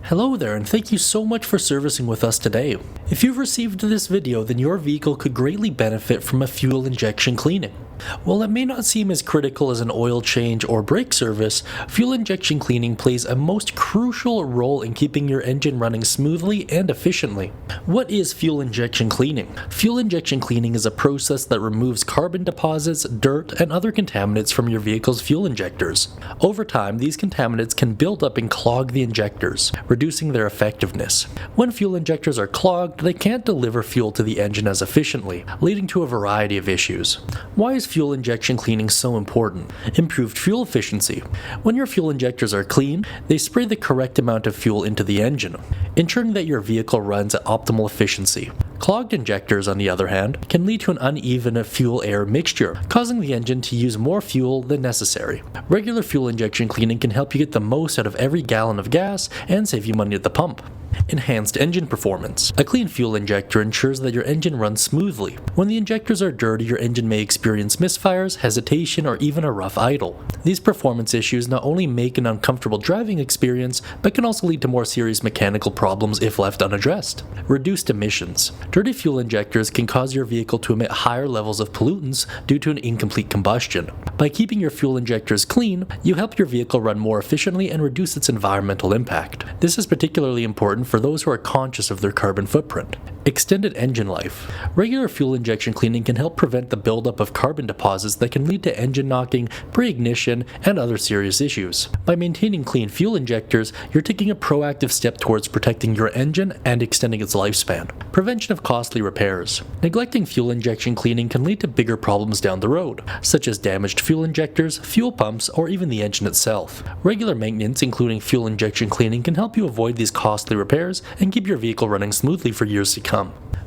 Hello there, and thank you so much for servicing with us today. If you've received this video, then your vehicle could greatly benefit from a fuel injection cleaning. While it may not seem as critical as an oil change or brake service, fuel injection cleaning plays a most crucial role in keeping your engine running smoothly and efficiently. What is fuel injection cleaning? Fuel injection cleaning is a process that removes carbon deposits, dirt, and other contaminants from your vehicle's fuel injectors. Over time, these contaminants can build up and clog the injectors, reducing their effectiveness. When fuel injectors are clogged, they can't deliver fuel to the engine as efficiently, leading to a variety of issues. Why is fuel injection cleaning so important? Improved fuel efficiency. When your fuel injectors are clean, they spray the correct amount of fuel into the engine, ensuring that your vehicle runs at optimal efficiency. Clogged injectors, on the other hand, can lead to an uneven fuel-air mixture, causing the engine to use more fuel than necessary. Regular fuel injection cleaning can help you get the most out of every gallon of gas and save you money at the pump. Enhanced engine performance. A clean fuel injector ensures that your engine runs smoothly. When the injectors are dirty, your engine may experience misfires, hesitation, or even a rough idle. These performance issues not only make an uncomfortable driving experience, but can also lead to more serious mechanical problems if left unaddressed. Reduced emissions. Dirty fuel injectors can cause your vehicle to emit higher levels of pollutants due to an incomplete combustion. By keeping your fuel injectors clean, you help your vehicle run more efficiently and reduce its environmental impact. This is particularly important for those who are conscious of their carbon footprint. Extended engine life. Regular fuel injection cleaning can help prevent the buildup of carbon deposits that can lead to engine knocking, pre-ignition, and other serious issues. By maintaining clean fuel injectors, you're taking a proactive step towards protecting your engine and extending its lifespan. Prevention of costly repairs. Neglecting fuel injection cleaning can lead to bigger problems down the road, such as damaged fuel injectors, fuel pumps, or even the engine itself. Regular maintenance, including fuel injection cleaning, can help you avoid these costly repairs and keep your vehicle running smoothly for years to come.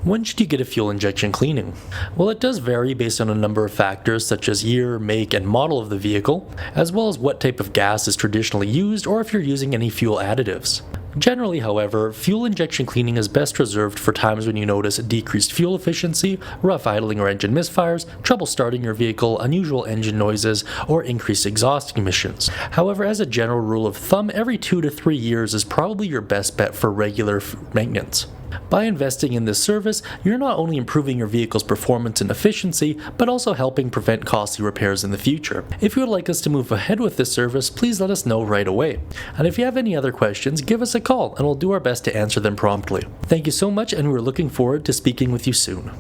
When should you get a fuel injection cleaning? Well, it does vary based on a number of factors such as year, make, and model of the vehicle, as well as what type of gas is traditionally used or if you're using any fuel additives. Generally, however, fuel injection cleaning is best reserved for times when you notice decreased fuel efficiency, rough idling or engine misfires, trouble starting your vehicle, unusual engine noises, or increased exhaust emissions. However, as a general rule of thumb, every 2 to 3 years is probably your best bet for regular maintenance. By investing in this service, you're not only improving your vehicle's performance and efficiency, but also helping prevent costly repairs in the future. If you would like us to move ahead with this service, please let us know right away. And if you have any other questions, give us a call and we'll do our best to answer them promptly. Thank you so much, and we're looking forward to speaking with you soon.